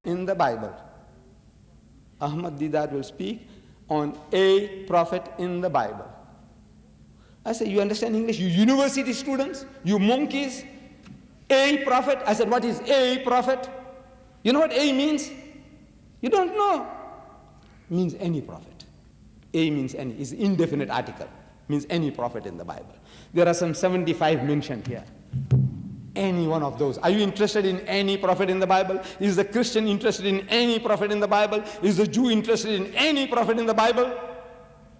in the Bible. Ahmad Deedat will speak on a prophet in the Bible. I said, you understand English? You university students, you monkeys, a prophet? I said, what is a prophet? You know what a means? You don't know. It means any prophet. A means any. It's indefinite article. Means any prophet in the Bible. There are some 75 mentioned here. Any one of those. Are you interested in any prophet in the Bible? Is the Christian interested in any prophet in the Bible? Is the Jew interested in any prophet in the Bible?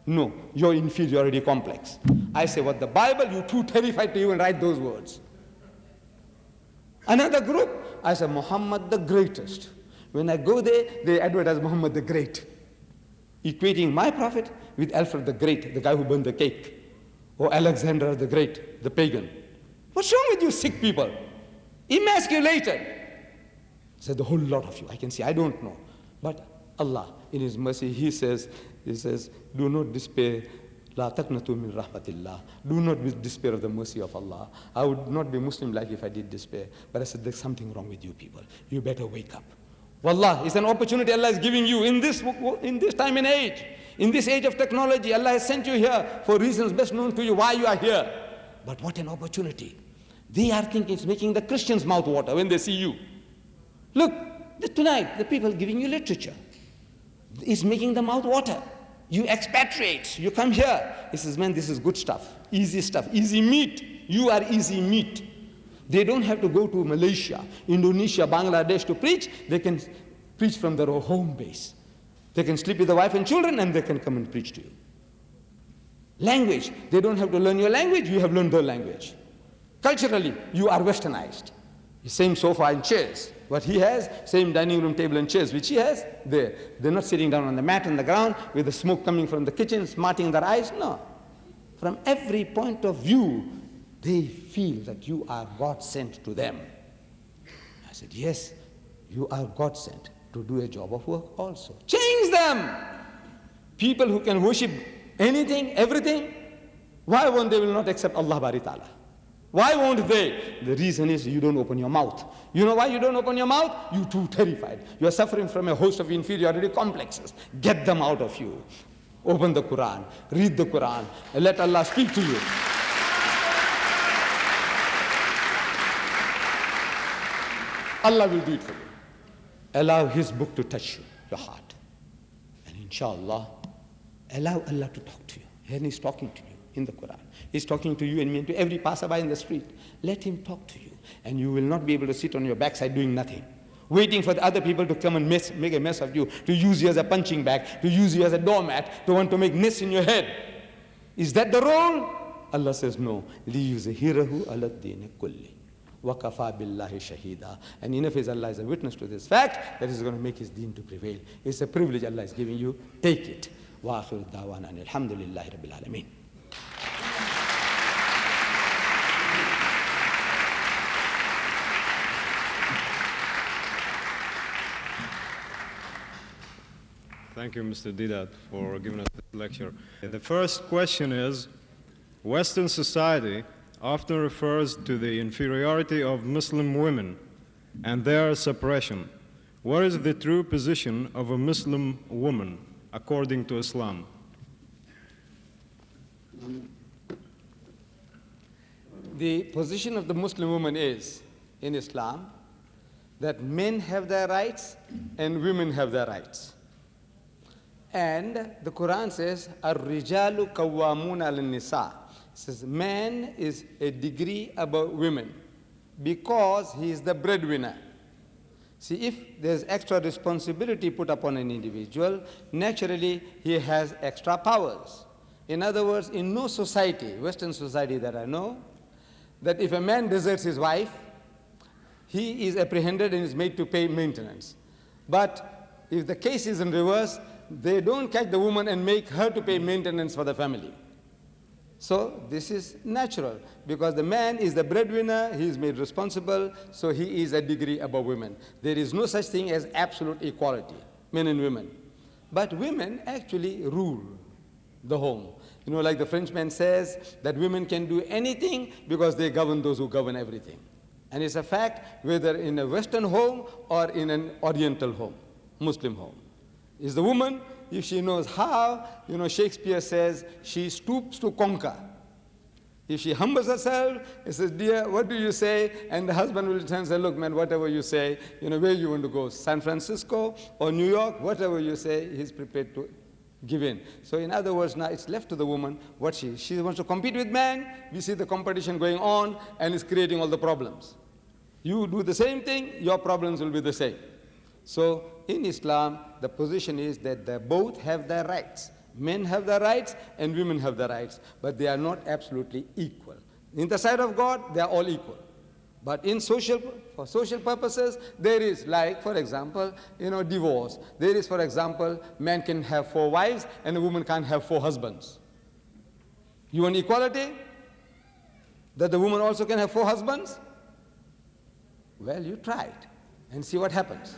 No, your inferiority complex. I say, what the Bible, you're too terrified to even write those words. Another group, I say, Mohammed the greatest. When I go there, they advertise Mohammed the Great, equating my prophet with Alfred the Great, the guy who burned the cake, or Alexander the Great, the pagan. What's wrong with you sick people? Emasculated. Said the whole lot of you. I can see, I don't know. But Allah, in His mercy, He says, do not despair. La taqnatu min rahmatillah. Do not despair of the mercy of Allah. I would not be Muslim like if I did despair. But I said, there's something wrong with you people. You better wake up. Wallah, it's an opportunity Allah is giving you in this time and age. In this age of technology, Allah has sent you here for reasons best known to you why you are here. But what an opportunity. They are thinking it's making the Christians' mouth water when they see you. Look, tonight, the people giving you literature. It's making the mouth water. You expatriates, you come here. He says, man, this is good stuff, easy meat. You are easy meat. They don't have to go to Malaysia, Indonesia, Bangladesh to preach. They can preach from their home base. They can sleep with the wife and children and they can come and preach to you. Language, they don't have to learn your language, you have learned their language. Culturally, you are westernized. Same sofa and chairs. What he has, same dining room table and chairs, which he has, there. They're not sitting down on the mat on the ground with the smoke coming from the kitchen, smarting their eyes. No. From every point of view, they feel that you are God sent to them. I said, yes, you are God sent to do a job of work also. Change them! People who can worship anything, everything, why won't they will not accept Allah Bari Ta'ala? Why won't they? The reason is you don't open your mouth. You know why you don't open your mouth? You're too terrified. You're suffering from a host of inferiority complexes. Get them out of you. Open the Quran, read the Quran, and let Allah speak to you. Allah will do it for you. Allow His book to touch you, your heart. And inshallah, allow Allah to talk to you. And He's talking to you in the Quran. He's talking to you and me and to every passerby in the street. Let Him talk to you. And you will not be able to sit on your backside doing nothing, waiting for the other people to come and make a mess of you, to use you as a punching bag, to use you as a doormat, to want to make nests in your head. Is that the role? Allah says no. لِيُزْهِرَهُ عَلَى الدِّينِ كُلِّهِ وَكَفَى بِاللَّهِ شَهِيدًا. And enough is Allah is a witness to this fact that He's going to make His deen to prevail. It's a privilege Allah is giving you. Take it. وَآخِرُ الدَّعْوَانَ أَنِ الْحَمْدُ لِلَّهِ رَبِّ الْعَالَمِينَ. Thank you, Mr. Deedat, for giving us this lecture. The first question is, Western society often refers to the inferiority of Muslim women and their suppression. What is the true position of a Muslim woman according to Islam? The position of the Muslim woman is, in Islam, that men have their rights and women have their rights. And the Quran says, Ar-rijalu kawwamuna al-nisa. It says, man is a degree above women because he is the breadwinner. See, if there's extra responsibility put upon an individual, naturally he has extra powers. In other words, in no society, Western society that I know, that if a man deserts his wife, he is apprehended and is made to pay maintenance. But if the case is in reverse, they don't catch the woman and make her to pay maintenance for the family. So this is natural because the man is the breadwinner, he is made responsible, so he is a degree above women. There is no such thing as absolute equality, men and women. But women actually rule the home. You know, like the Frenchman says that women can do anything because they govern those who govern everything. And it's a fact whether in a Western home or in an Oriental home, Muslim home. Is the woman, if she knows how, Shakespeare says, she stoops to conquer. If she humbles herself, he says, dear, what do you say? And the husband will turn and say, look, man, whatever you say, where you want to go, San Francisco or New York, whatever you say, he's prepared to give in. So in other words, now it's left to the woman what she wants to compete with man. We see the competition going on and it's creating all the problems. You do the same thing, your problems will be the same. So in Islam, the position is that they both have their rights. Men have the rights and women have the rights, but they are not absolutely equal. In the sight of God, they are all equal. But for social purposes, there is, like, for example, divorce. There is, for example, man can have 4 wives and a woman can't have 4 husbands. You want equality? That the woman also can have 4 husbands? Well, you try it and see what happens.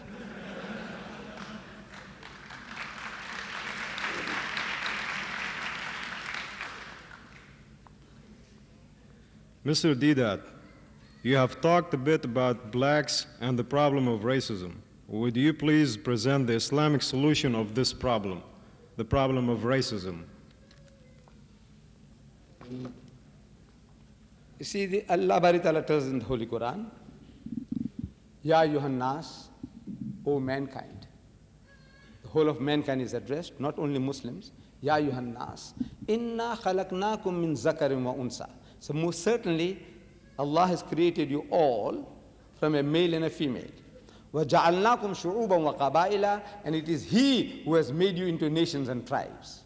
Mr. Deedat, you have talked a bit about blacks and the problem of racism. Would you please present the Islamic solution of this problem, the problem of racism? You see, Allah Ta'ala tells in the Holy Quran, Ya ayyuhan nas, O mankind. The whole of mankind is addressed, not only Muslims. Ya ayyuhan nas, inna khalaqnakum min zakarin wa unsa. So most certainly, Allah has created you all from a male and a female. وَجَعَلْنَاكُمْ شُعُوبًا وَقَبَائِلًا, and it is He who has made you into nations and tribes.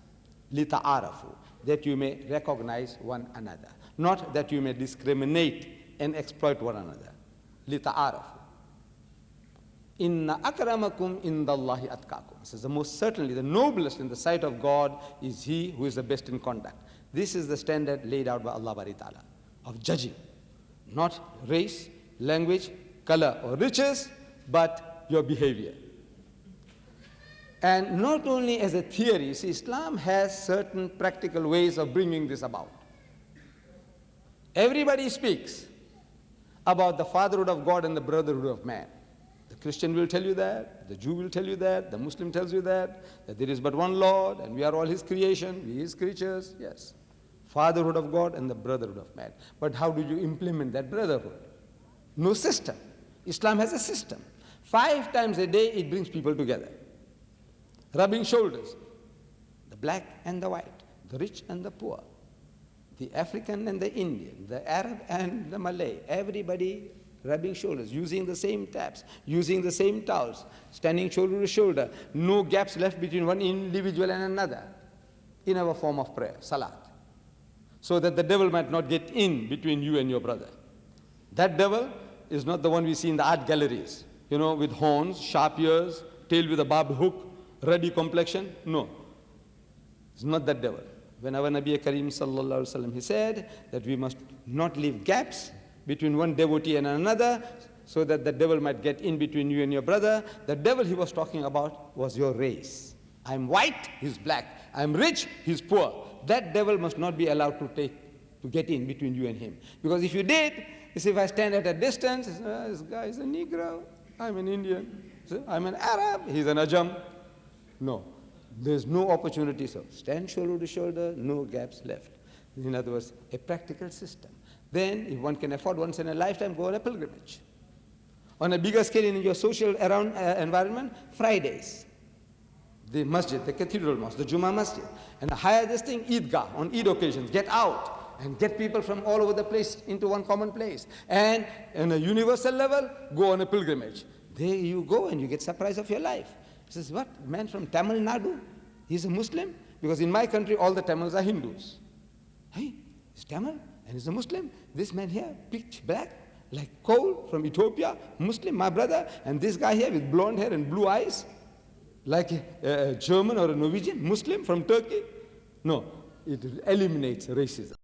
لِتَعَارَفُوا, that you may recognize one another. Not that you may discriminate and exploit one another. لِتَعَارَفُوا. Inna akramakum indallahi atqakum. Says the most certainly, the noblest in the sight of God is he who is the best in conduct. This is the standard laid out by Allah Ta'ala of judging. Not race, language, color, or riches, but your behavior. And not only as a theory, see, Islam has certain practical ways of bringing this about. Everybody speaks about the fatherhood of God and the brotherhood of man. The Christian will tell you that, the Jew will tell you that, the Muslim tells you that there is but one Lord and we are all His creation, we His creatures, yes. Fatherhood of God and the brotherhood of man. But how do you implement that brotherhood? No system. Islam has a system. 5 times a day it brings people together. Rubbing shoulders. The black and the white, the rich and the poor, the African and the Indian, the Arab and the Malay, everybody rubbing shoulders, using the same taps, using the same towels, standing shoulder to shoulder, no gaps left between one individual and another in our form of prayer, salat, so that the devil might not get in between you and your brother. That devil is not the one we see in the art galleries, with horns, sharp ears, tail with a barbed hook, ruddy complexion. No, it's not that devil. When our Nabi Kareem sallallahu alaihi wasallam, he said that we must not leave gaps between one devotee and another, so that the devil might get in between you and your brother. The devil he was talking about was your race. I'm white, he's black. I'm rich, he's poor. That devil must not be allowed to get in between you and him. Because if you did, you see, if I stand at a distance, this guy is a Negro, I'm an Indian, I'm an Arab, he's an Ajam. No, there's no opportunity. So stand shoulder to shoulder, no gaps left. In other words, a practical system. Then, if one can afford once in a lifetime, go on a pilgrimage. On a bigger scale in your social environment, Fridays, the masjid, the cathedral mosque, the Jummah masjid. And hire this thing, Eidgah, on Eid occasions. Get out and get people from all over the place into one common place. And on a universal level, go on a pilgrimage. There you go and you get surprise of your life. He says, what? Man from Tamil Nadu? He's a Muslim? Because in my country, all the Tamils are Hindus. Hey, he's Tamil and he's a Muslim. This man here, pitch black, like coal from Ethiopia, Muslim, my brother. And this guy here with blonde hair and blue eyes, like a German or a Norwegian, Muslim from Turkey. No, it eliminates racism.